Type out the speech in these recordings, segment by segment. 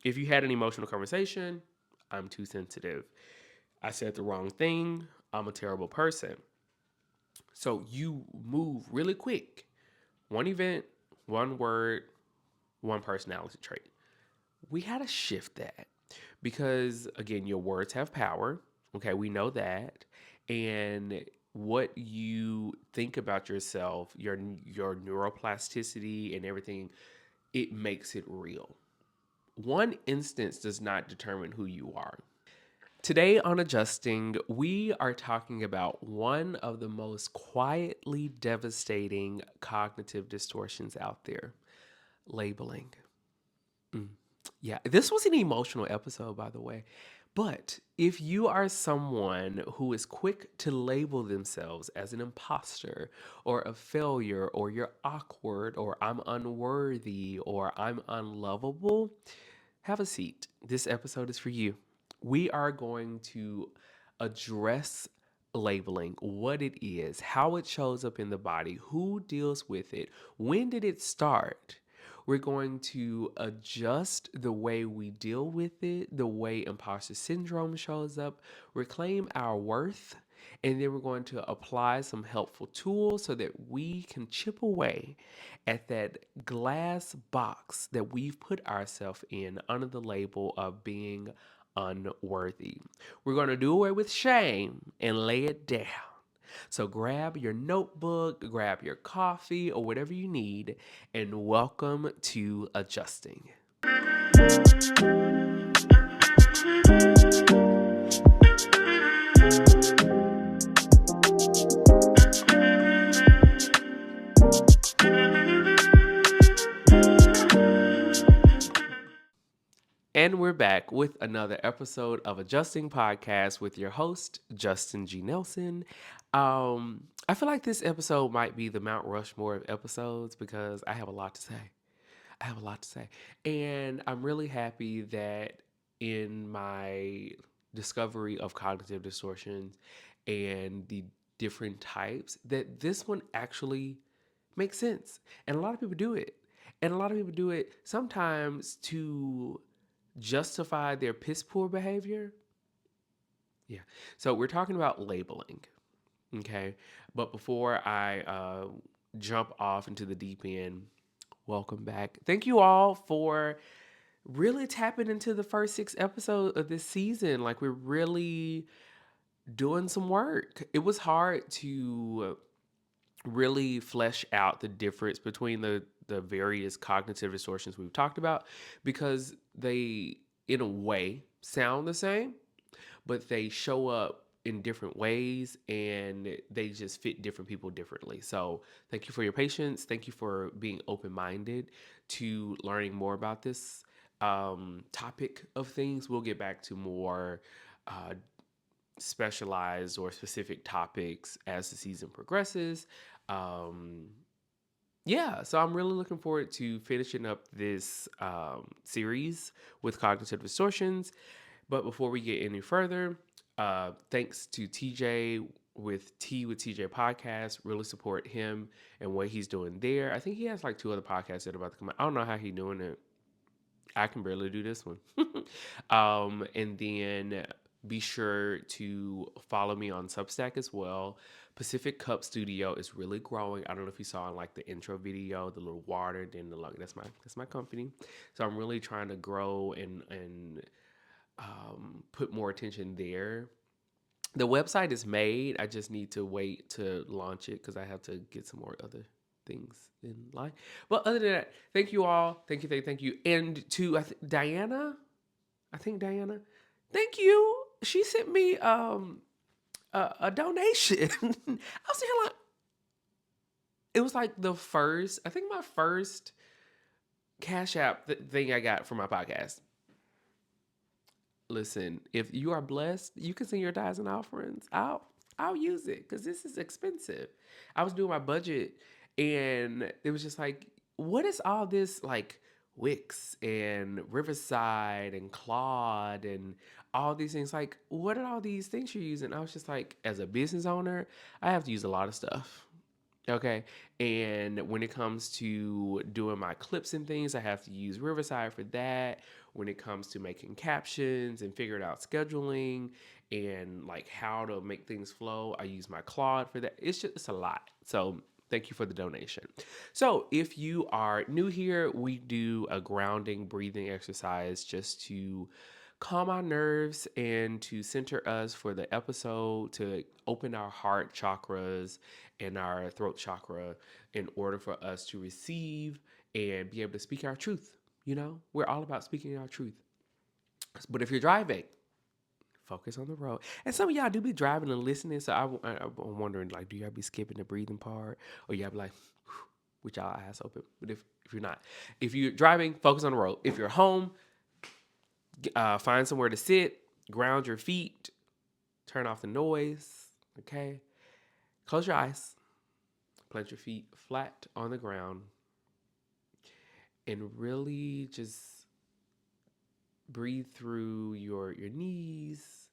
If you had an emotional conversation, I'm too sensitive. I said the wrong thing, I'm a terrible person. So you move really quick. One event, one word, one personality trait. We had to shift that because, again, your words have power. Okay, we know that. And what you think about yourself, your neuroplasticity and everything, it makes it real. One instance does not determine who you are. Today on Adjusting, we are talking about one of the most quietly devastating cognitive distortions out there, labeling. Yeah, this was an emotional episode, by the way. But if you are someone who is quick to label themselves as an imposter or a failure or you're awkward or I'm unworthy or I'm unlovable, have a seat. This episode is for you. We are going to address labeling, what it is, how it shows up in the body, who deals with it, when did it start. We're going to adjust the way we deal with it, the way imposter syndrome shows up, reclaim our worth, and then we're going to apply some helpful tools so that we can chip away at that glass box that we've put ourselves in under the label of being unworthy. We're going to do away with shame and lay it down. So grab your notebook, grab your coffee, or whatever you need, and welcome to Adjusting. And we're back with another episode of Adjusting Podcast with your host, Justin G. Nelson. I feel like this episode might be the Mount Rushmore of episodes because I have a lot to say. I have a lot to say. And I'm really happy that in my discovery of cognitive distortions and the different types, that this one actually makes sense. And a lot of people do it. And a lot of people do it sometimes to justify their piss poor behavior. Yeah. So we're talking about labeling. Okay. But before I jump off into the deep end, welcome back. Thank you all for really tapping into the first 6 episodes of this season. Like, we're really doing some work. It was hard to really flesh out the difference between the various cognitive distortions we've talked about because they, in a way, sound the same, but they show up in different ways and they just fit different people differently. So thank you for your patience. Thank you for being open-minded to learning more about this topic of things. We'll get back to more specialized or specific topics as the season progresses. Um, yeah, so I'm really looking forward to finishing up this series with cognitive distortions. But before we get any further, thanks to TJ with TJ podcast. Really support him and what he's doing there. I think he has like 2 other podcasts that are about to come out. I don't know how he's doing it. I can barely do this one. And then be sure to follow me on Substack as well. Pacific Cup Studio is really growing. I don't know if you saw in like the intro video, the little water, then the lung. That's my company. So I'm really trying to grow and put more attention there. The website is made. I just need to wait to launch it because I have to get some more other things in line. But other than that, thank you all. Thank you. And to Diana, thank you. She sent me a donation. I was here like, it was like my first Cash App thing I got for my podcast. Listen, if you are blessed, you can send your tithes and offerings. I'll use it because this is expensive. I was doing my budget and it was just like, what is all this like Wix and Riverside and Claude and all these things? Like, what are all these things you're using? I was just like, as a business owner, I have to use a lot of stuff. Okay. And when it comes to doing my clips and things, I have to use Riverside for that. when it comes to making captions and figuring out scheduling and like how to make things flow. I use my Claude for that. It's a lot. So thank you for the donation. So if you are new here, we do a grounding breathing exercise just to calm our nerves and to center us for the episode, to open our heart chakras and our throat chakra in order for us to receive and be able to speak our truth. You know, we're all about speaking our truth. But if you're driving, focus on the road. And some of y'all do be driving and listening. So I'm wondering, like, do y'all be skipping the breathing part? Or y'all be like, with y'all eyes open? But if you're not, if you're driving, focus on the road. If you're home, find somewhere to sit, ground your feet, turn off the noise, okay? Close your eyes, plant your feet flat on the ground, and really just breathe through your knees,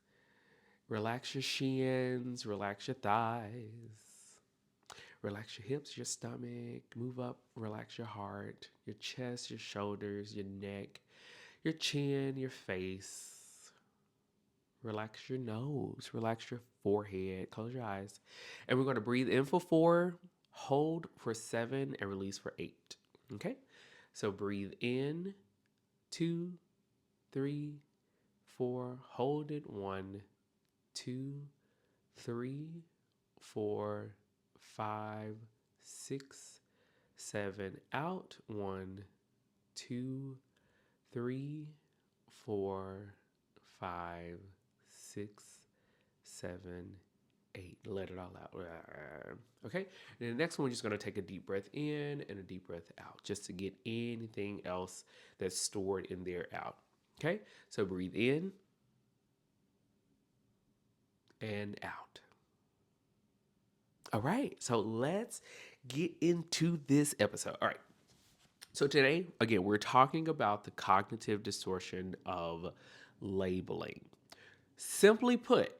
relax your shins, relax your thighs, relax your hips, your stomach, move up, relax your heart, your chest, your shoulders, your neck, your chin, your face. Relax your nose, relax your forehead, close your eyes. And we're going to breathe in for 4, hold for 7, and release for 8. Okay? So breathe in, 2, 3, 4, hold it, 1, 2, 3, 4, 5, 6, 7, out, 1, 2, 3, 4, 5, 6, 7, 8. Let it all out. Okay. And the next one, we're just going to take a deep breath in and a deep breath out just to get anything else that's stored in there out. Okay. So breathe in and out. All right. So let's get into this episode. All right. So today, again, we're talking about the cognitive distortion of labeling. Simply put,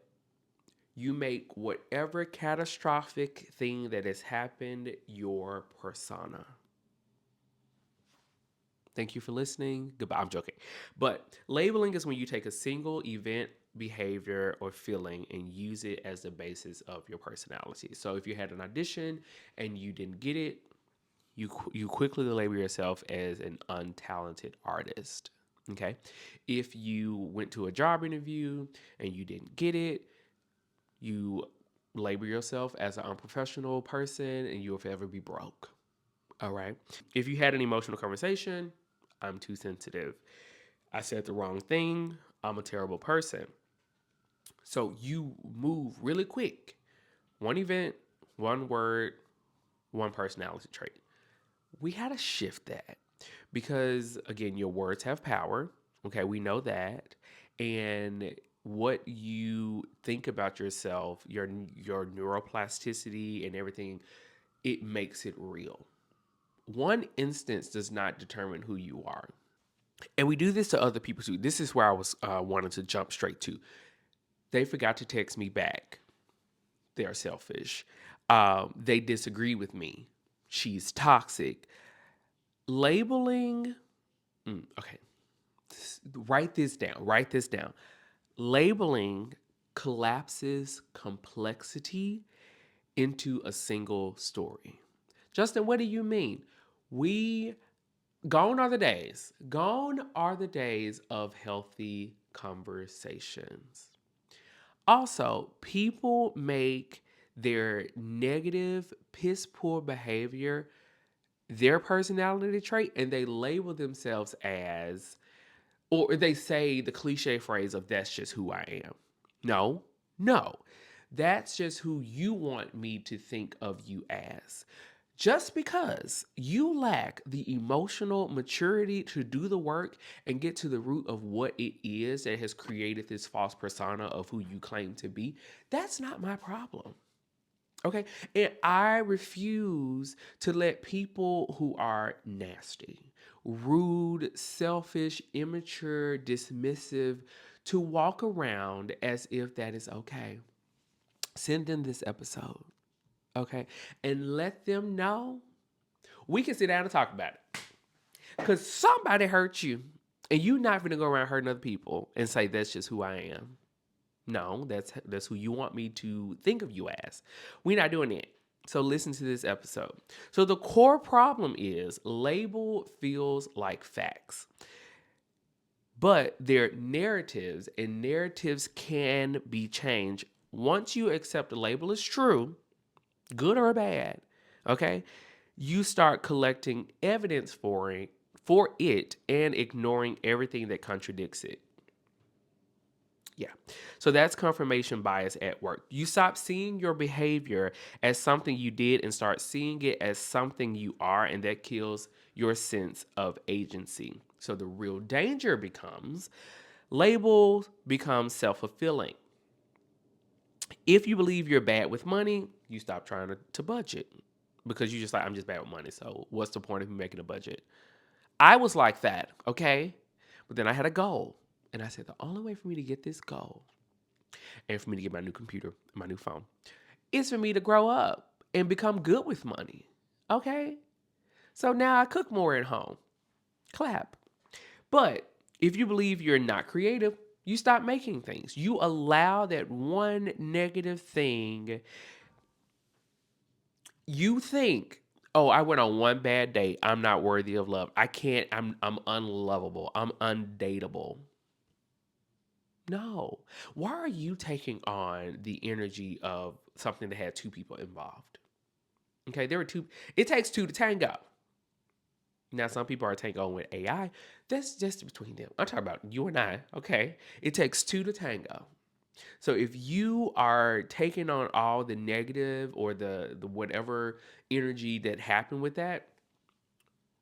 you make whatever catastrophic thing that has happened your persona. Thank you for listening. Goodbye. I'm joking. But labeling is when you take a single event, behavior, or feeling and use it as the basis of your personality. So if you had an audition and you didn't get it, you quickly label yourself as an untalented artist. Okay. If you went to a job interview and you didn't get it, you label yourself as an unprofessional person and you'll forever be broke. All right. If you had an emotional conversation, I'm too sensitive. I said the wrong thing. I'm a terrible person. So you move really quick. One event, one word, one personality trait. We had to shift that because, again, your words have power. Okay, we know that. And what you think about yourself, your neuroplasticity and everything, it makes it real. One instance does not determine who you are. And we do this to other people too. This is where I was wanting to jump straight to. They forgot to text me back. They are selfish. They disagree with me. She's toxic. Labeling, okay. Write this down. Write this down. Labeling collapses complexity into a single story. Justin, what do you mean? Gone are the days. Gone are the days of healthy conversations. Also, people make their negative, piss poor behavior their personality trait and they label themselves as, or they say the cliche phrase of that's just who I am. No, no. That's just who you want me to think of you as. Just because you lack the emotional maturity to do the work and get to the root of what it is that has created this false persona of who you claim to be, that's not my problem. Okay. And I refuse to let people who are nasty, rude, selfish, immature, dismissive to walk around as if that is okay. Send them this episode. Okay. And let them know we can sit down and talk about it. Because somebody hurt you And you're not going to go around hurting other people and say, that's just who I am. No, that's who you want me to think of you as. We're not doing it. So listen to this episode. So the core problem is label feels like facts. But they're narratives, and narratives can be changed. Once you accept a label is true, good or bad, okay, you start collecting evidence for it and ignoring everything that contradicts it. Yeah. So that's confirmation bias at work. You stop seeing your behavior as something you did and start seeing it as something you are, and that kills your sense of agency. So the real danger becomes labels become self-fulfilling. If you believe you're bad with money, you stop trying to budget because you just like, I'm just bad with money. So what's the point of me making a budget? I was like that, okay? But then I had a goal. And I said, the only way for me to get this goal and for me to get my new computer, my new phone, is for me to grow up and become good with money. Okay? So now I cook more at home. Clap. But if you believe you're not creative, you stop making things. You allow that one negative thing. You think, oh, I went on one bad date. I'm not worthy of love. I can't, I'm unlovable. I'm undateable. No. Why are you taking on the energy of something that had two people involved? Okay, there were two. It takes two to tango. Now, some people are tangoing with AI. That's just between them. I'm talking about you and I. Okay, it takes two to tango. So if you are taking on all the negative or the whatever energy that happened with that,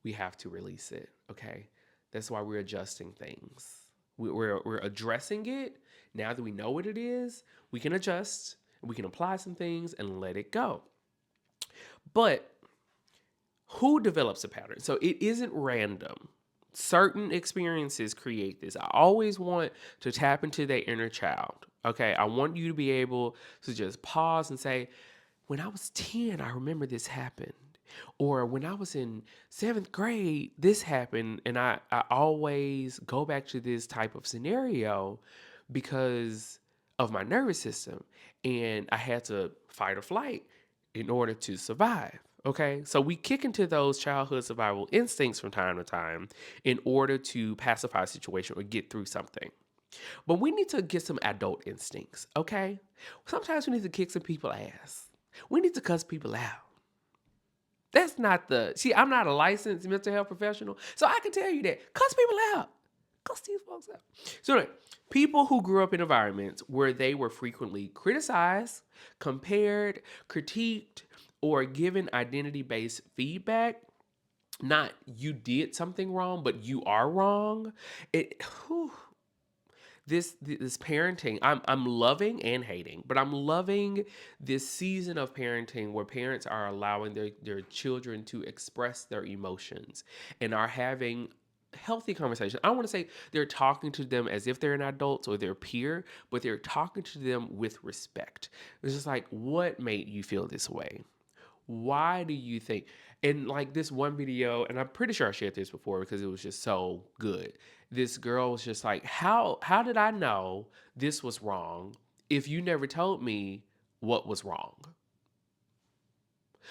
we have to release it. Okay, that's why we're adjusting things. We're addressing it. Now that we know what it is, we can adjust, we can apply some things and let it go. But who develops a pattern? So it isn't random. Certain experiences create this. I always want to tap into that inner child. Okay, I want you to be able to just pause and say, when I was 10, I remember this happened. Or when I was in seventh grade, this happened. And I always go back to this type of scenario because of my nervous system. And I had to fight or flight in order to survive. Okay, so we kick into those childhood survival instincts from time to time in order to pacify a situation or get through something. But we need to get some adult instincts, okay? Sometimes we need to kick some people ass. We need to cuss people out. That's not I'm not a licensed mental health professional, so I can tell you that. Cuss people out. Cuss these folks out. So anyway, people who grew up in environments where they were frequently criticized, compared, critiqued, or given identity-based feedback, not you did something wrong, but you are wrong. This parenting, I'm loving and hating, but I'm loving this season of parenting where parents are allowing their children to express their emotions and are having healthy conversation. I don't want to say they're talking to them as if they're an adult or their peer, but they're talking to them with respect. It's just like, what made you feel this way? Why do you think? And like this one video, and I'm pretty sure I shared this before because it was just so good. This girl was just like, how did I know this was wrong if you never told me what was wrong?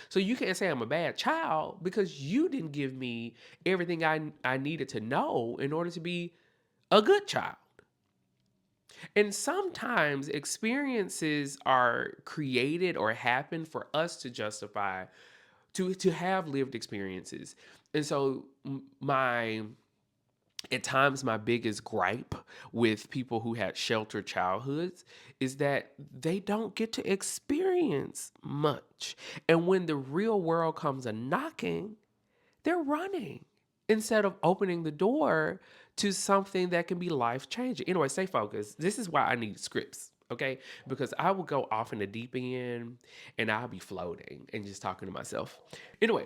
So you can't say I'm a bad child because you didn't give me everything I needed to know in order to be a good child. And sometimes experiences are created or happen for us to justify to have lived experiences. And so my at times my biggest gripe with people who had sheltered childhoods is that they don't get to experience much. And when the real world comes a knocking, they're running instead of opening the door to something that can be life changing. Anyway, stay focused. This is why I need scripts, okay? Because I will go off in the deep end and I'll be floating and just talking to myself. Anyway,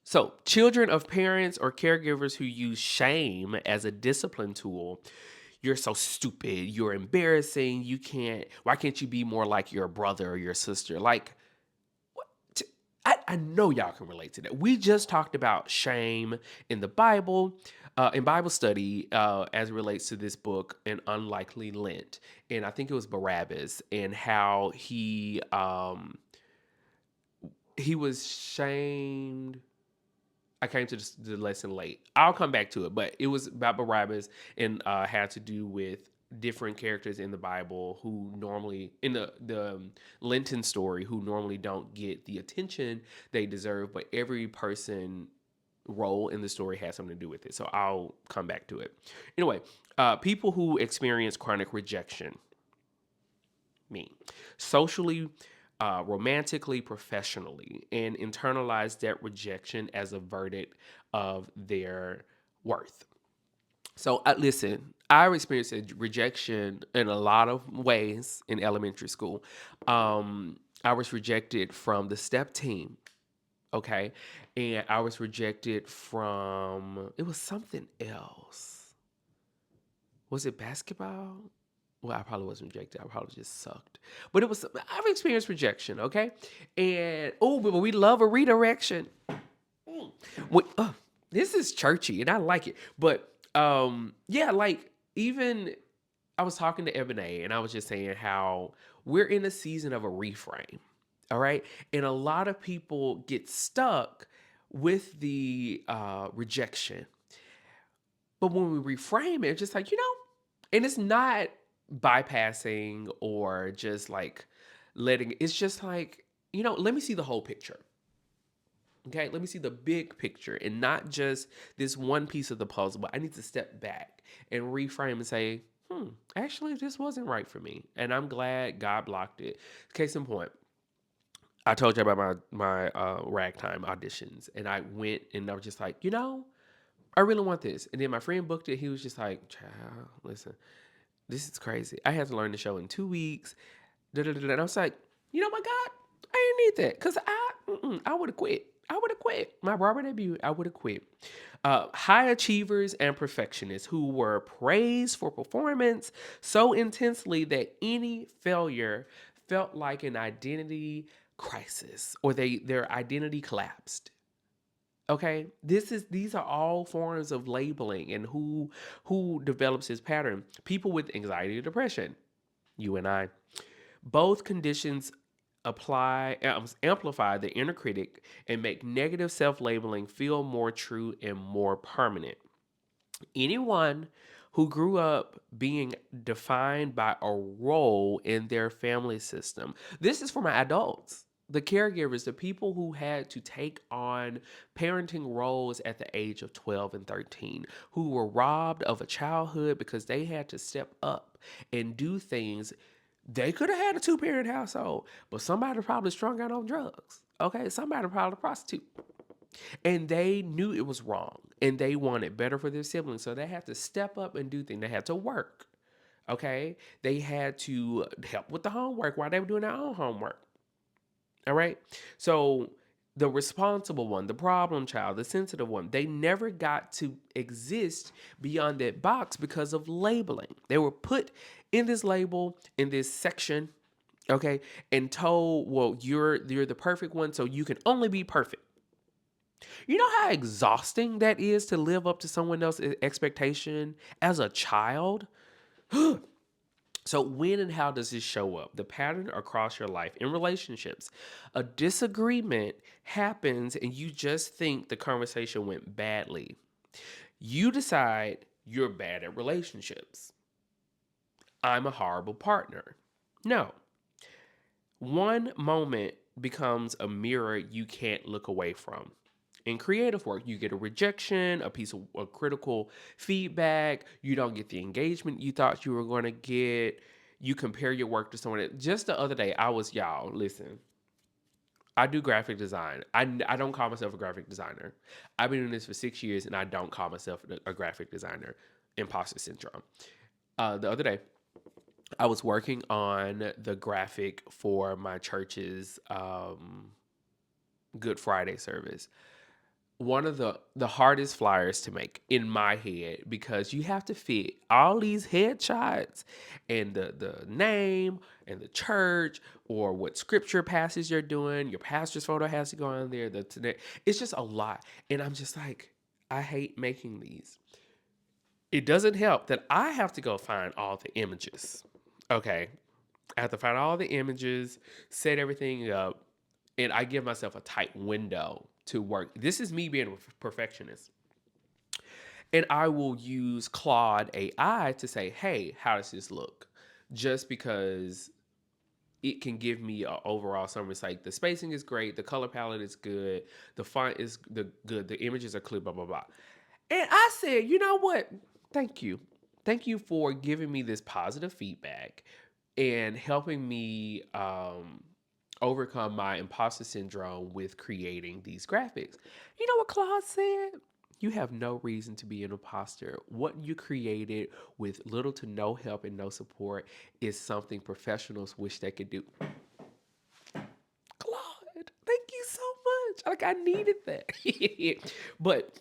so children of parents or caregivers who use shame as a discipline tool. You're so stupid. You're embarrassing. Why can't you be more like your brother or your sister? Like, I know y'all can relate to that. We just talked about shame in the Bible. in Bible study, as it relates to this book, An Unlikely Lent, and I think it was Barabbas, and how he was shamed. I came to the lesson late. I'll come back to it, but it was about Barabbas and had to do with different characters in the Bible who normally in the Lenten story who normally don't get the attention they deserve, but every person role in the story has something to do with it. So I'll come back to it. Anyway, people who experience chronic rejection, me, socially, romantically, professionally, and internalize that rejection as a verdict of their worth. So, listen, I experienced rejection in a lot of ways in elementary school. I was rejected from the step team, okay? And I was rejected from, it was something else. Was it basketball? Well, I probably wasn't rejected. I probably just sucked. But it was, I've experienced rejection, okay? And, oh, but we love a redirection. Mm. This is churchy and I like it. But, yeah, like, even I was talking to Ebony and I was just saying how we're in a season of a reframe, all right? And a lot of people get stuck with the rejection. But when we reframe it, it's just like, and it's not bypassing or just like it's just like, let me see the whole picture. Okay, let me see the big picture and not just this one piece of the puzzle, but I need to step back and reframe and say, actually, this wasn't right for me. And I'm glad God blocked it. Case in point, I told you about my ragtime auditions, and I went and I was just like, I really want this. And then my friend booked it. He was just like, child, listen, this is crazy. I had to learn the show in 2 weeks. And I was like, my God, I didn't need that because I would have quit. I would have quit. My Broadway debut, I would have quit. High achievers and perfectionists who were praised for performance so intensely that any failure felt like an identity crisis or their identity collapsed. Okay, these are all forms of labeling and who develops this pattern. People with anxiety or depression, you and I, both conditions amplify the inner critic and make negative self-labeling feel more true and more permanent. Anyone who grew up being defined by a role in their family system. This is for my adults, the caregivers, the people who had to take on parenting roles at the age of 12 and 13, who were robbed of a childhood because they had to step up and do things. They could have had a two-parent household, but somebody probably strung out on drugs. Okay, somebody probably a prostitute. And they knew it was wrong and they wanted better for their siblings. So they had to step up and do things. They had to work. Okay. They had to help with the homework while they were doing their own homework. All right. So the responsible one, the problem child, the sensitive one, they never got to exist beyond that box because of labeling. They were put in this label, in this section, okay, and told, well, you're the perfect one, so you can only be perfect. You know how exhausting that is to live up to someone else's expectation as a child? So, when and how does this show up? The pattern across your life in relationships. A disagreement happens and you just think the conversation went badly. You decide you're bad at relationships. I'm a horrible partner. No. One moment becomes a mirror you can't look away from. In creative work, you get a rejection, a piece of a critical feedback. You don't get the engagement you thought you were going to get. You compare your work to someone. Just the other day, y'all, listen, I do graphic design. I don't call myself a graphic designer. I've been doing this for 6 years and I don't call myself a graphic designer. Imposter syndrome. The other day, I was working on the graphic for my church's Good Friday service. One of the hardest flyers to make in my head because you have to fit all these headshots and the name and the church or what scripture passage you're doing. Your pastor's photo has to go on there. It's just a lot. And I'm just like, I hate making these. It doesn't help that I have to go find all the images. Okay. I have to find all the images, set everything up, and I give myself a tight window to work. This is me being a perfectionist. And I will use Claude AI to say, hey, how does this look? Just because it can give me an overall summary. It's like the spacing is great, the color palette is good, the font is good, the images are clear, blah, blah, blah. And I said, you know what? Thank you. Thank you for giving me this positive feedback and helping me overcome my imposter syndrome with creating these graphics. You know what Claude said? You have no reason to be an imposter. What you created with little to no help and no support is something professionals wish they could do. Claude, thank you so much. Like I needed that. But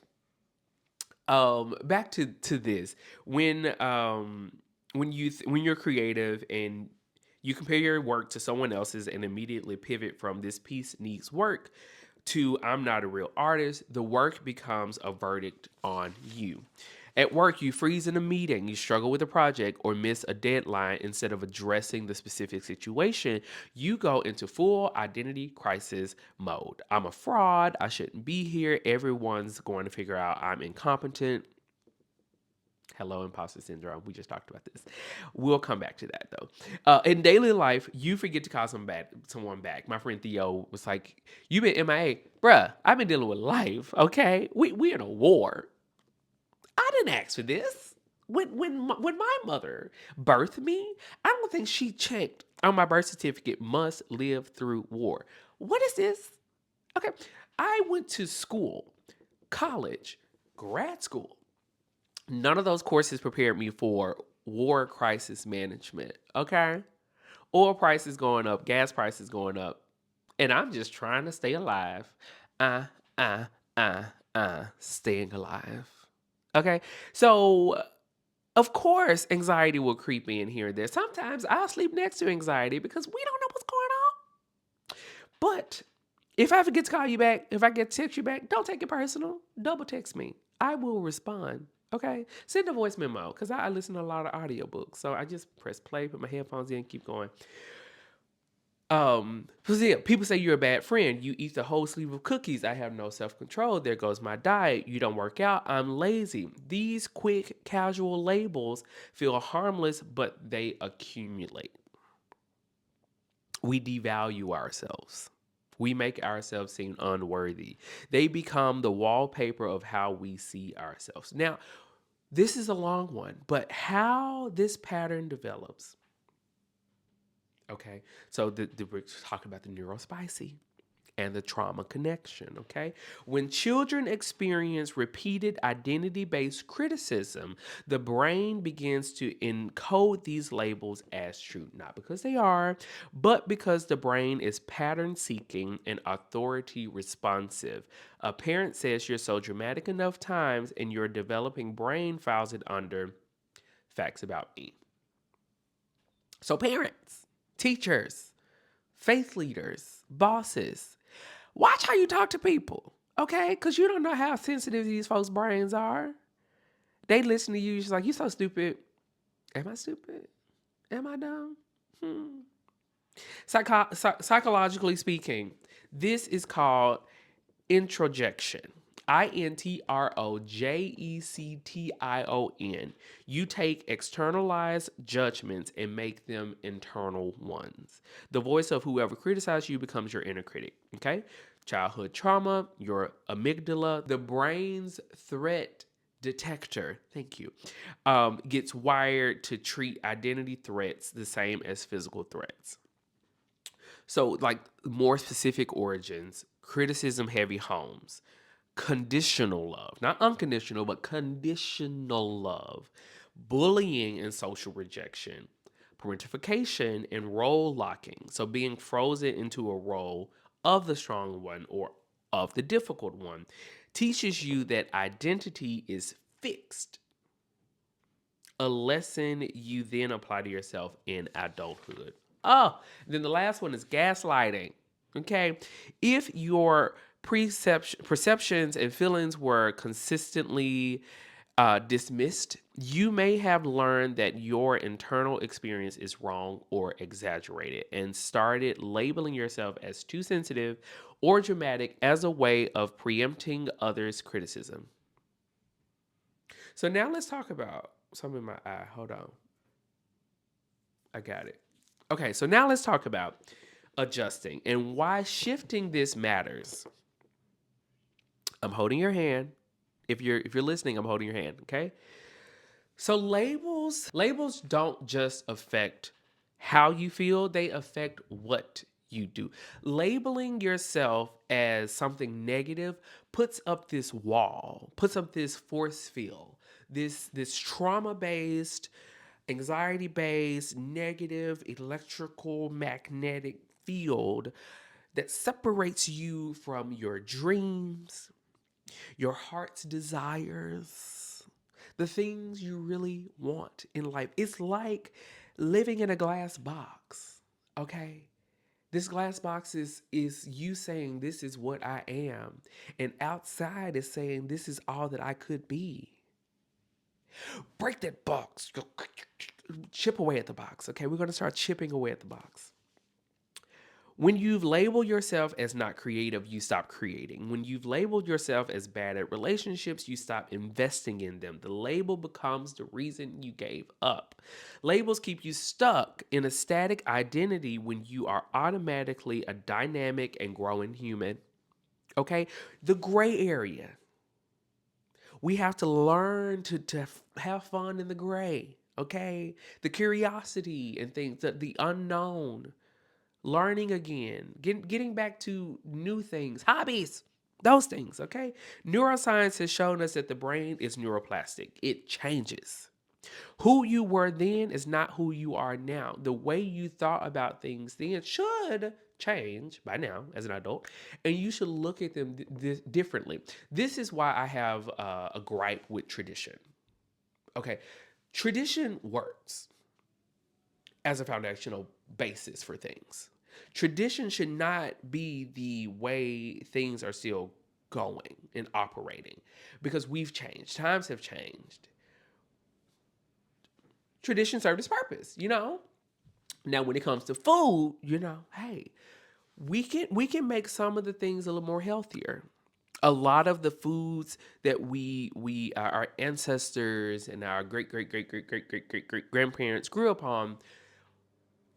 back to this. When you're creative and you compare your work to someone else's and immediately pivot from this piece needs work to I'm not a real artist, the work becomes a verdict on you. At work, you freeze in a meeting, you struggle with a project, or miss a deadline instead of addressing the specific situation. You go into full identity crisis mode. I'm a fraud. I shouldn't be here. Everyone's going to figure out I'm incompetent. Hello, imposter syndrome. We just talked about this. We'll come back to that though. In daily life, you forget to call someone back. My friend Theo was like, "You been MIA, bruh? I've been dealing with life. Okay, we in a war. I didn't ask for this. When my mother birthed me, I don't think she checked on my birth certificate. Must live through war. What is this? Okay, I went to school, college, grad school. None of those courses prepared me for war crisis management. Okay, oil prices going up, gas prices going up, and I'm just trying to stay alive. Uh, uh, staying alive. Okay, so of course, anxiety will creep in here and there. Sometimes I'll sleep next to anxiety because we don't know what's going on. But if I forget to call you back, if I get to text you back, don't take it personal. Double text me. I will respond. Okay? Send a voice memo because I listen to a lot of audiobooks. So I just press play, put my headphones in, keep going. Yeah, people say you're a bad friend. You eat the whole sleeve of cookies. I have no self-control. There goes my diet. You don't work out. I'm lazy. These quick, casual labels feel harmless, but they accumulate. We devalue ourselves. We make ourselves seem unworthy. They become the wallpaper of how we see ourselves. Now, this is a long one, but how this pattern develops. Okay, so we're talking about the neurospicy and the trauma connection. Okay, when children experience repeated identity based criticism, the brain begins to encode these labels as true, not because they are, but because the brain is pattern seeking and authority responsive. A parent says you're so dramatic enough times, and your developing brain files it under facts about me. So, parents, teachers, faith leaders, bosses, watch how you talk to people, okay? Because you don't know how sensitive these folks' brains are. They listen to you, just like, you so stupid. Am I stupid? Am I dumb? Psychologically speaking, this is called introjection. Introjection. You take externalized judgments and make them internal ones. The voice of whoever criticizes you becomes your inner critic. Okay? Childhood trauma, your amygdala, the brain's threat detector, thank you, gets wired to treat identity threats the same as physical threats. So, like more specific origins, criticism heavy homes, conditional love, not unconditional, but conditional love, bullying and social rejection, parentification and role locking. So, being frozen into a role of the strong one or of the difficult one teaches you that identity is fixed, a lesson you then apply to yourself in adulthood. Oh, then the last one is gaslighting. Okay. If your perceptions and feelings were consistently dismissed, you may have learned that your internal experience is wrong or exaggerated and started labeling yourself as too sensitive or dramatic as a way of preempting others' criticism. So now let's talk about something in my eye. Hold on. I got it. Okay, so now let's talk about adjusting and why shifting this matters. I'm holding your hand. If you're listening, I'm holding your hand, okay? So labels don't just affect how you feel, they affect what you do. Labeling yourself as something negative puts up this wall, puts up this force field, this trauma-based, anxiety-based, negative electrical magnetic field that separates you from your dreams, your heart's desires, the things you really want in life. It's like living in a glass box, okay? This glass box is you saying this is what I am, and outside is saying this is all that I could be. Break that box. Chip away at the box, okay? We're going to start chipping away at the box. When you've labeled yourself as not creative, you stop creating. When you've labeled yourself as bad at relationships, you stop investing in them. The label becomes the reason you gave up. Labels keep you stuck in a static identity when you are automatically a dynamic and growing human. Okay? The gray area. We have to learn to have fun in the gray. Okay? The curiosity and things, the unknown, learning again, getting back to new things, hobbies, those things, okay? Neuroscience has shown us that the brain is neuroplastic. It changes. Who you were then is not who you are now. The way you thought about things then should change by now as an adult, and you should look at them differently. This is why I have a gripe with tradition. Okay, tradition works as a foundational basis for things. Tradition should not be the way things are still going and operating because we've changed. Times have changed. Tradition served its purpose, you know? Now when it comes to food, you know, hey, we can make some of the things a little more healthier. A lot of the foods that we our ancestors and our great grandparents grew up on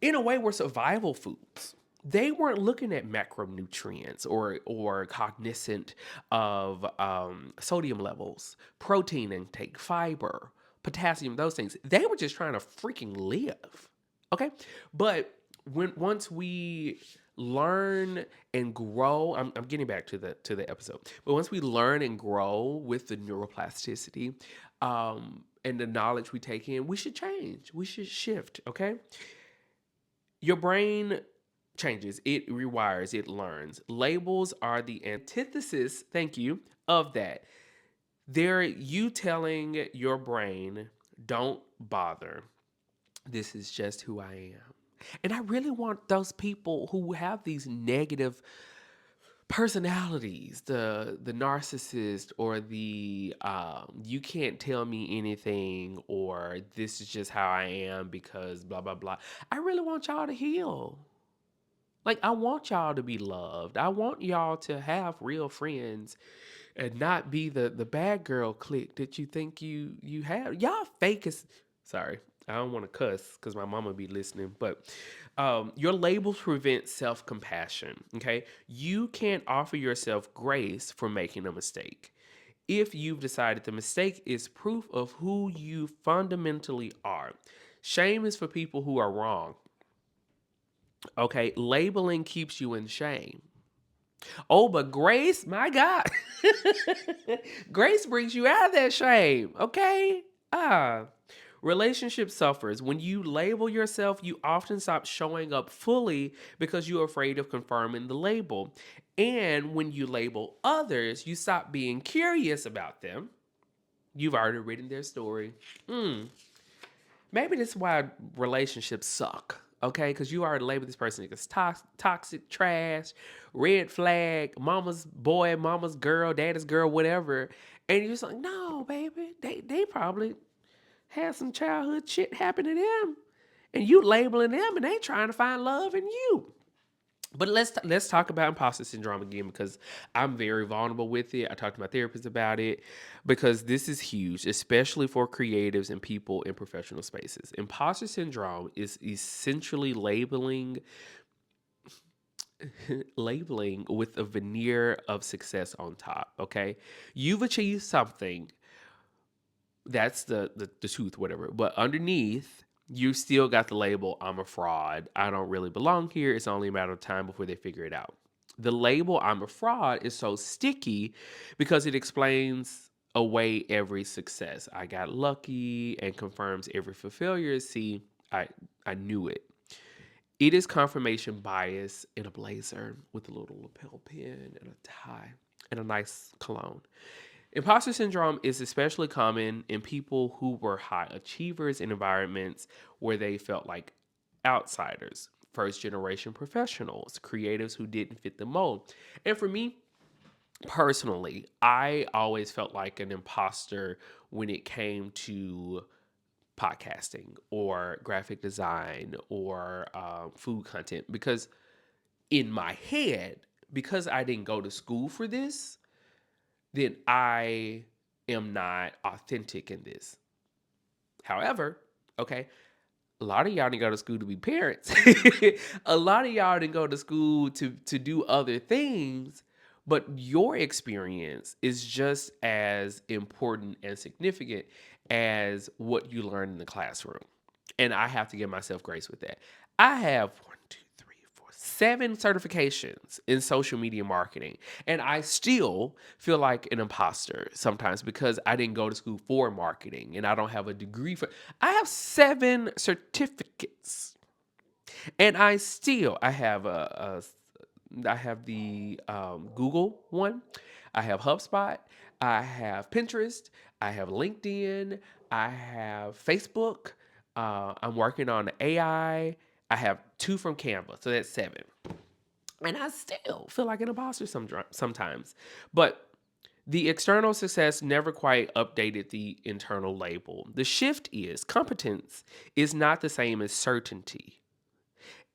in a way were survival foods. They weren't looking at macronutrients or cognizant of sodium levels, protein intake, fiber, potassium, those things. They were just trying to freaking live. Okay, but once we learn and grow, I'm getting back to the episode. But once we learn and grow with the neuroplasticity and the knowledge we take in, we should change. We should shift. Okay. Your brain changes, it rewires, it learns. Labels are the antithesis, thank you, of that. They're you telling your brain, don't bother. This is just who I am. And I really want those people who have these negative personalities, the narcissist or the you can't tell me anything or this is just how I am because blah blah blah. I really want y'all to heal. Like I want y'all to be loved. I want y'all to have real friends and not be the bad girl clique that you think you have. Y'all fake as sorry. I don't want to cuss because my mama be listening, but your labels prevent self compassion. Okay, you can't offer yourself grace for making a mistake. If you've decided the mistake is proof of who you fundamentally are, shame is for people who are wrong. Okay, labeling keeps you in shame. Oh, but grace, my God, grace brings you out of that shame. Okay, ah. Relationship suffers. When you label yourself, you often stop showing up fully because you're afraid of confirming the label. And when you label others, you stop being curious about them. You've already written their story. Maybe that's why relationships suck. Okay, because you already labeled this person as toxic, trash, red flag, mama's boy, mama's girl, daddy's girl, whatever. And you're just like, no, baby, they probably had some childhood shit happen to them, and you labeling them, and they trying to find love in you. But let's talk about imposter syndrome again, because I'm very vulnerable with it. I talked to my therapist about it because this is huge, especially for creatives and people in professional spaces. Imposter syndrome is essentially labeling with a veneer of success on top. Okay, you've achieved something, that's the truth, whatever. But underneath, you still got the label, I'm a fraud. I don't really belong here. It's only a matter of time before they figure it out. The label, I'm a fraud, is so sticky because it explains away every success. I got lucky and confirms every failure. See, I I knew it. It is confirmation bias in a blazer with a little lapel pin and a tie and a nice cologne. Imposter syndrome is especially common in people who were high achievers in environments where they felt like outsiders, first generation professionals, creatives who didn't fit the mold. And for me personally, I always felt like an imposter when it came to podcasting or graphic design or food content, because in my head, because I didn't go to school for this, then I am not authentic in this. However, okay, a lot of y'all didn't go to school to be parents. A lot of y'all didn't go to school to do other things, but your experience is just as important and significant as what you learn in the classroom. And I have to give myself grace with that. I have one, two, three, four, 7 certifications in social media marketing, and I still feel like an imposter sometimes because I didn't go to school for marketing and I don't have a degree for. I have 7 certificates, and I have I have the Google one, I have HubSpot, I have Pinterest, I have LinkedIn, I have Facebook. I'm working on AI. I have 2 from Canva, so that's 7. And I still feel like an imposter sometimes. But the external success never quite updated the internal label. The shift is competence is not the same as certainty.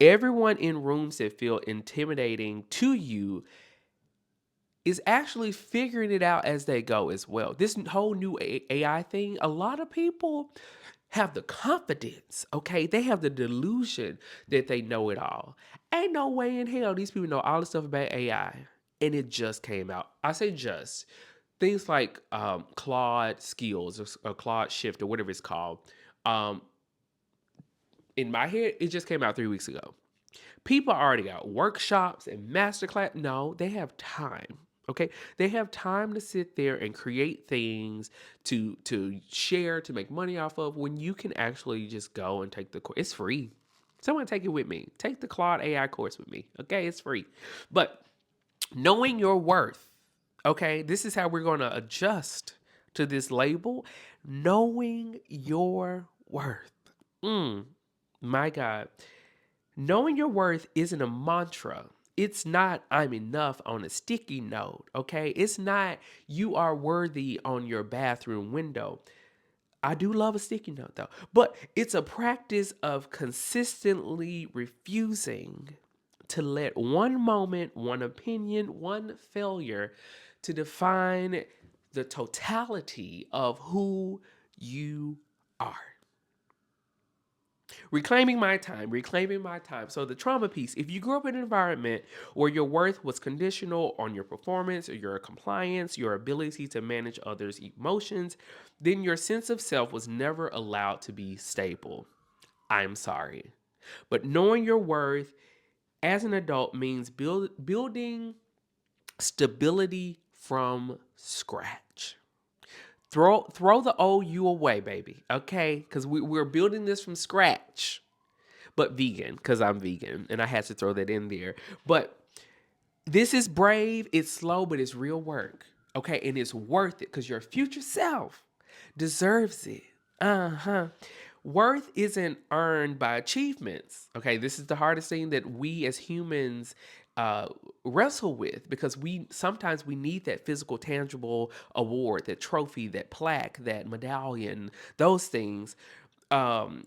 Everyone in rooms that feel intimidating to you is actually figuring it out as they go as well. This whole new AI thing, a lot of people have the confidence, okay? They have the delusion that they know it all. Ain't no way in hell these people know all the stuff about AI. And it just came out. I say just. Things like Claude Skills or Claude Shift or whatever it's called. Um, in my head, it just came out 3 weeks ago. People already got workshops and masterclass. No, they have time. Okay, they have time to sit there and create things to share, to make money off of, when you can actually just go and take the course. It's free. Someone take it with me. Take the Claude AI course with me. Okay, it's free. But knowing your worth, okay, this is how we're going to adjust to this label. Knowing your worth. My God. Knowing your worth isn't a mantra. It's not I'm enough on a sticky note, okay? It's not you are worthy on your bathroom window. I do love a sticky note though, but it's a practice of consistently refusing to let one moment, one opinion, one failure to define the totality of who you are. Reclaiming my time, reclaiming my time. So the trauma piece, if you grew up in an environment where your worth was conditional on your performance or your compliance, your ability to manage others' emotions, then your sense of self was never allowed to be stable. I'm sorry. But knowing your worth as an adult means building stability from scratch. Throw the old you away, baby. Okay, because we're building this from scratch, but vegan, because I'm vegan and I had to throw that in there. But this is brave, it's slow, but it's real work. Okay, and it's worth it because your future self deserves it. Uh-huh. Worth isn't earned by achievements. Okay, this is the hardest thing that we as humans uh, wrestle with, because we sometimes we need that physical, tangible award, that trophy, that plaque, that medallion, those things.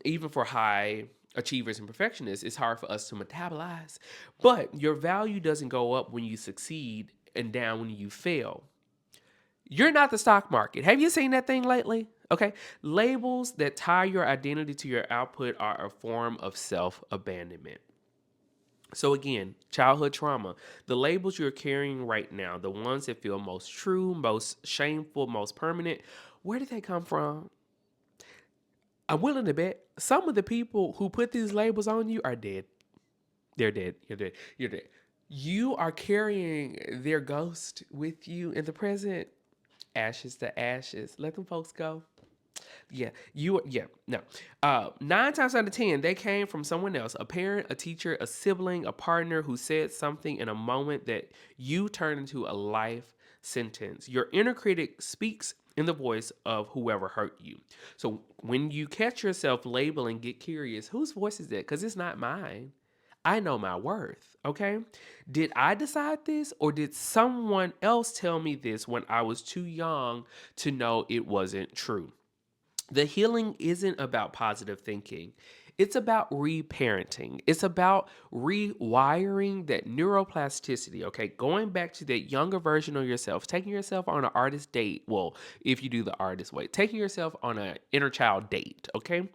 Even for high achievers and perfectionists, it's hard for us to metabolize. But your value doesn't go up when you succeed and down when you fail. You're not the stock market. Have you seen that thing lately? Okay. Labels that tie your identity to your output are a form of self abandonment. So, again, childhood trauma, the labels you're carrying right now, the ones that feel most true, most shameful, most permanent, where did they come from? I'm willing to bet some of the people who put these labels on you are dead. They're dead. You're dead. You're dead. You are carrying their ghost with you in the present. Ashes to ashes. Let them folks go. No. 9 times out of 10, they came from someone else, a parent, a teacher, a sibling, a partner who said something in a moment that you turned into a life sentence. Your inner critic speaks in the voice of whoever hurt you. So when you catch yourself labeling, get curious, whose voice is that? Because it's not mine. I know my worth, okay? Did I decide this, or did someone else tell me this when I was too young to know it wasn't true? The healing isn't about positive thinking. It's about reparenting. It's about rewiring that neuroplasticity, okay? Going back to that younger version of yourself, taking yourself on an artist date. Well, if you do the artist way, taking yourself on an inner child date, okay?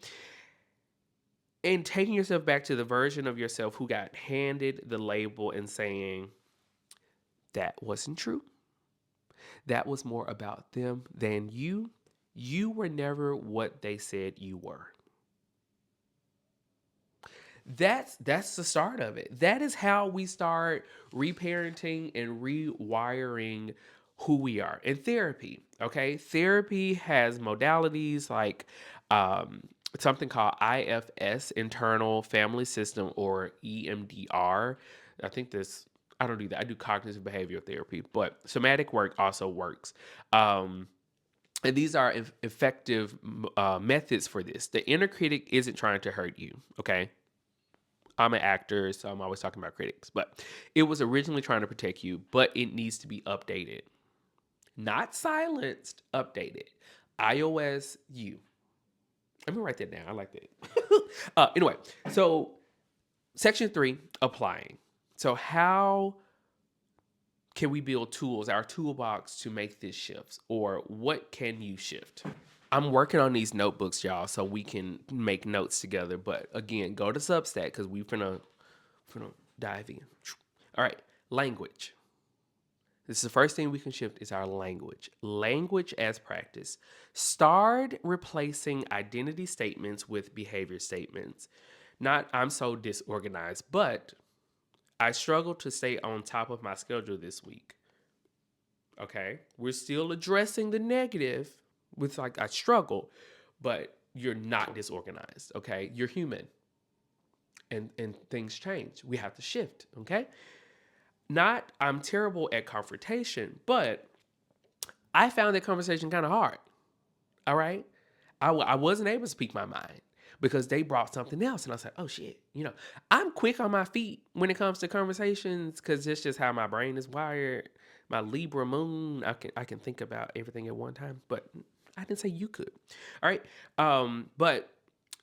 And taking yourself back to the version of yourself who got handed the label and saying, that wasn't true. That was more about them than you. You were never what they said you were. That's the start of it. That is how we start reparenting and rewiring who we are. In therapy, okay? Therapy has modalities like um, something called IFS, internal family system, or EMDR. I think this, I don't do that. I do cognitive behavioral therapy, but somatic work also works. And these are effective methods for this. The inner critic isn't trying to hurt you, okay? I'm an actor, so I'm always talking about critics. But it was originally trying to protect you, but it needs to be updated. Not silenced, updated. iOS U. Let me write that down. I like that. Anyway, so section 3, applying. So how can we build tools, our toolbox, to make this shift? Or what can you shift? I'm working on these notebooks, y'all, so we can make notes together. But again, go to Substack because we're finna dive in. All right, language. This is the first thing we can shift is our language. Language as practice. Start replacing identity statements with behavior statements. Not I'm so disorganized, but I struggled to stay on top of my schedule this week. Okay, we're still addressing the negative with like I struggle, but you're not disorganized. Okay, you're human, and things change. We have to shift. Okay, not I'm terrible at confrontation, but I found that conversation kind of hard. All right, I wasn't able to speak my mind because they brought something else, and I was like, oh shit, I'm quick on my feet when it comes to conversations because it's just how my brain is wired. My Libra moon, I can think about everything at one time, but I didn't say you could. All right, but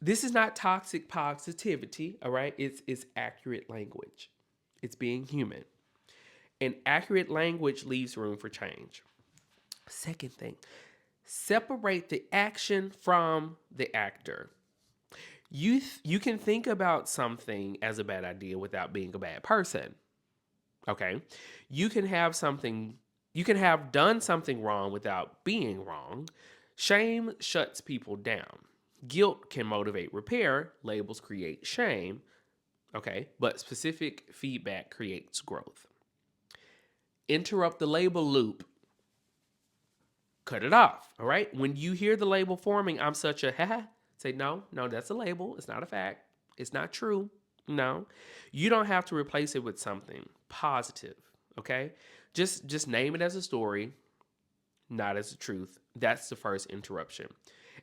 this is not toxic positivity. All right, it's accurate language. It's being human, and accurate language leaves room for change. Second thing, separate the action from the actor. You can think about something as a bad idea without being a bad person. Okay? You can have something you can have done something wrong without being wrong. Shame shuts people down. Guilt can motivate repair, labels create shame, okay? But specific feedback creates growth. Interrupt the label loop. Cut it off, all right? When you hear the label forming, I'm such a haha, say no, that's a label. It's not a fact. It's not true. No. You don't have to replace it with something positive, okay? Just name it as a story, not as a truth. That's the first interruption.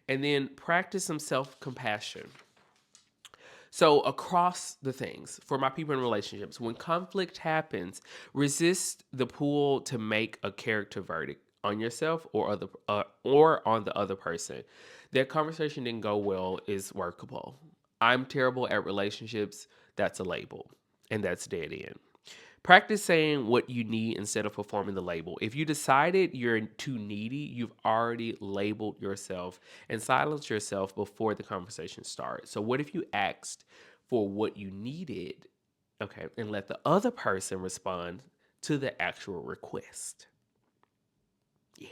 And then practice some self-compassion. So, across the things, for my people in relationships, when conflict happens, resist the pull to make a character verdict on yourself or on the other person. That conversation didn't go well is workable. I'm terrible at relationships. That's a label, and that's dead end. Practice saying what you need instead of performing the label. If you decided you're too needy, you've already labeled yourself and silenced yourself before the conversation starts. So, what if you asked for what you needed, okay, and let the other person respond to the actual request? Yeah.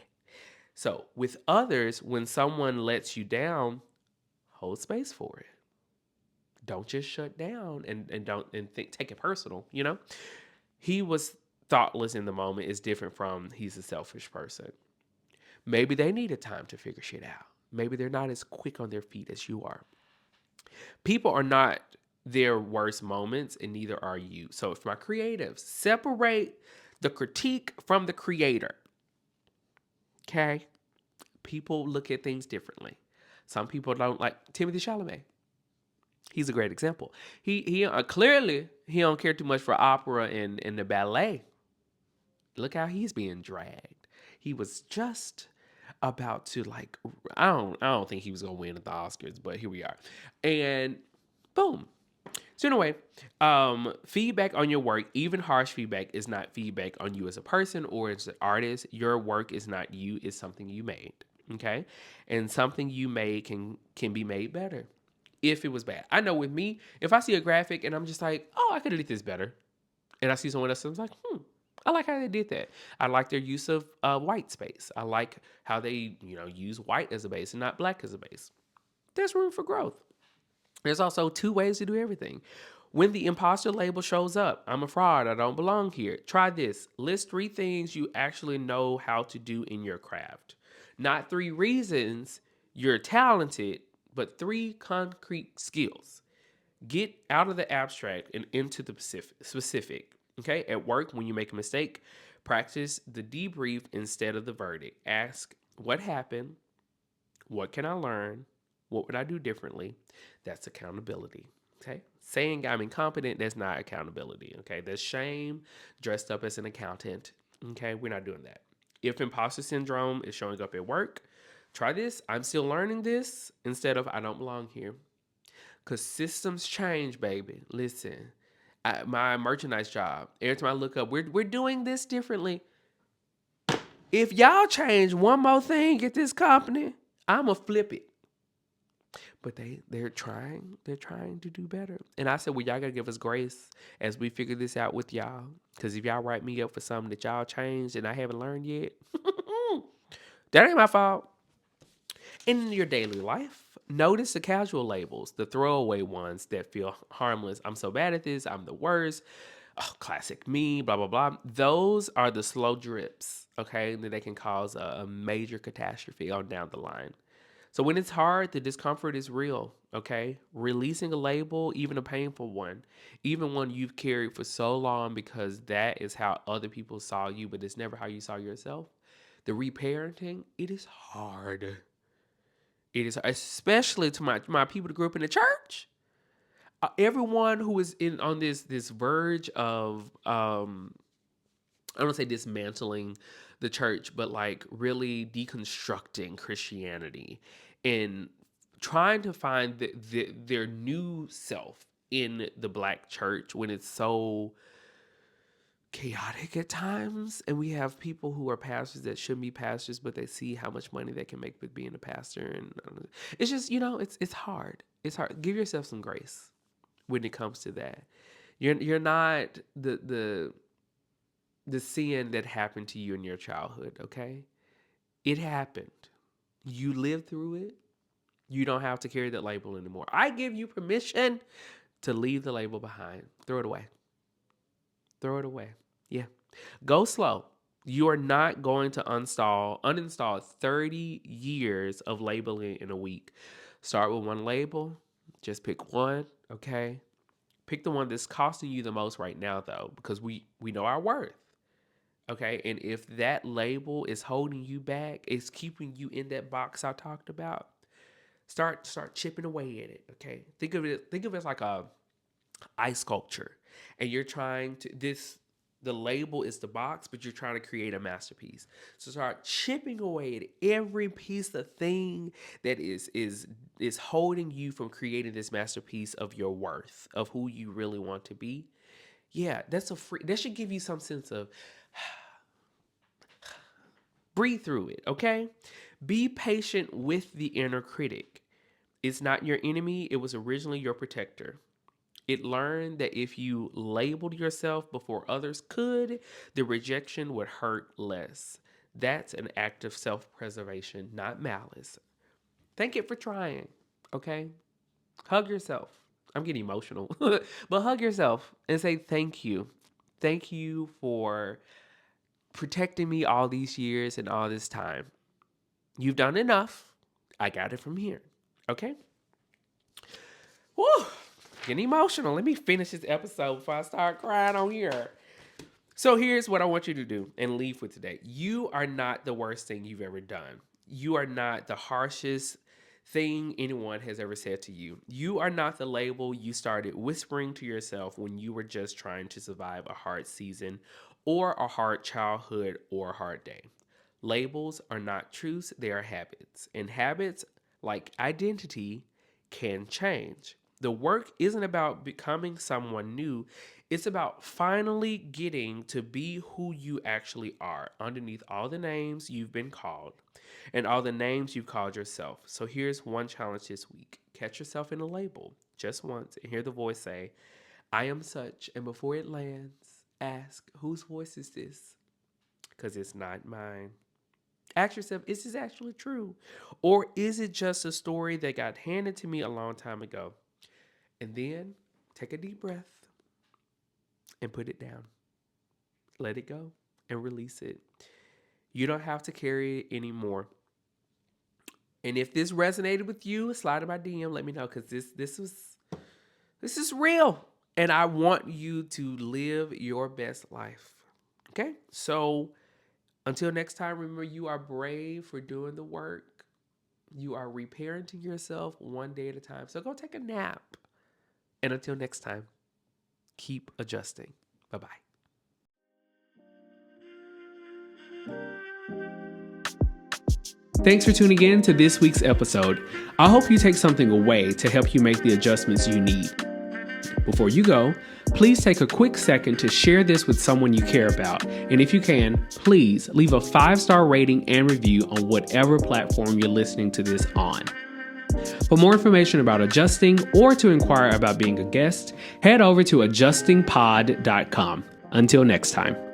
So, with others, when someone lets you down, hold space for it. Don't just shut down and don't and think take it personal, you know? He was thoughtless in the moment is different from he's a selfish person. Maybe they needed time to figure shit out. Maybe they're not as quick on their feet as you are. People are not their worst moments, and neither are you. So, for my creatives, separate the critique from the creator. Okay? People look at things differently. Some people don't like Timothy Chalamet. He's a great example. He clearly he don't care too much for opera and the ballet. Look how he's being dragged. He was just about to like I don't think he was gonna win at the Oscars, but here we are. And boom. So anyway, feedback on your work, even harsh feedback, is not feedback on you as a person or as an artist. Your work is not you, it's something you made. Okay? And something you made can be made better if it was bad. I know with me, if I see a graphic and I'm just like, oh, I could have did this better, and I see someone else and I'm like, I like how they did that. I like their use of white space. I like how they, use white as a base and not black as a base. There's room for growth. There's also two ways to do everything. When the imposter label shows up, I'm a fraud, I don't belong here. Try this. List 3 things you actually know how to do in your craft. Not 3 reasons you're talented, but 3 concrete skills. Get out of the abstract and into the specific. Okay, at work, when you make a mistake, practice the debrief instead of the verdict. Ask what happened, what can I learn, what would I do differently. That's accountability. Okay, saying I'm incompetent, that's not accountability. Okay, that's shame dressed up as an accountant. Okay, we're not doing that. If imposter syndrome is showing up at work, try this. I'm still learning this instead of I don't belong here. Because systems change, baby. Listen, my merchandise job, every time I look up, we're doing this differently. If y'all change one more thing at this company, I'ma flip it. But they're trying to do better. And I said, well, y'all gotta give us grace as we figure this out with y'all. Because if y'all write me up for something that y'all changed and I haven't learned yet, that ain't my fault. In your daily life, notice the casual labels, the throwaway ones that feel harmless. I'm so bad at this. I'm the worst. Oh, classic me, blah, blah, blah. Those are the slow drips, okay? That they can cause a major catastrophe on down the line. So when it's hard, the discomfort is real, okay? Releasing a label, even a painful one, even one you've carried for so long because that is how other people saw you, but it's never how you saw yourself. The reparenting, it is hard. It is especially to my people that grew up in the church. Everyone who is in on this verge of I don't say dismantling the church, but like really deconstructing Christianity and trying to find their new self in the black church when it's so chaotic at times, and we have people who are pastors that shouldn't be pastors, but they see how much money they can make with being a pastor, and it's just it's hard. It's hard. Give yourself some grace when it comes to that. You're not the sin that happened to you in your childhood. Okay, it happened. You lived through it. You don't have to carry that label anymore. I give you permission to leave the label behind. Throw it away. Throw it away. Yeah. Go slow. You are not going to uninstall 30 years of labeling in a week. Start with one label. Just pick one, okay? Pick the one that's costing you the most right now, though, because we know our worth, okay? And if that label is holding you back, it's keeping you in that box I talked about, Start chipping away at it. Okay. Think of it as like a ice sculpture, and you're trying to the label is the box, but you're trying to create a masterpiece. So start chipping away at every piece of thing that is holding you from creating this masterpiece of your worth, of who you really want to be. Yeah, that should give you some sense of breathe through it, okay? Be patient with the inner critic. It's not your enemy, it was originally your protector. It learned that if you labeled yourself before others could, the rejection would hurt less. That's an act of self-preservation, not malice. Thank it for trying, okay? Hug yourself. I'm getting emotional, but hug yourself and say thank you. Thank you for protecting me all these years and all this time. You've done enough. I got it from here, okay? Woo! Getting emotional. Let me finish this episode before I start crying on here. So here's what I want you to do and leave with today. You are not the worst thing you've ever done. You are not the harshest thing anyone has ever said to you. You are not the label you started whispering to yourself when you were just trying to survive a hard season or a hard childhood or a hard day. Labels are not truths, they are habits. And habits, like identity, can change. The work isn't about becoming someone new. It's about finally getting to be who you actually are underneath all the names you've been called and all the names you've called yourself. So here's one challenge this week. Catch yourself in a label just once and hear the voice say, I am such. And before it lands, ask, whose voice is this? Because it's not mine. Ask yourself, is this actually true? Or is it just a story that got handed to me a long time ago? And then take a deep breath and put it down. Let it go and release it. You don't have to carry it anymore. And if this resonated with you, slide in my DM, let me know, because this is real. And I want you to live your best life. Okay? So until next time, remember you are brave for doing the work. You are reparenting yourself one day at a time. So go take a nap. And until next time, keep adjusting. Bye-bye. Thanks for tuning in to this week's episode. I hope you take something away to help you make the adjustments you need. Before you go, please take a quick second to share this with someone you care about. And if you can, please leave a 5-star rating and review on whatever platform you're listening to this on. For more information about adjusting or to inquire about being a guest, head over to adjustingpod.com. Until next time.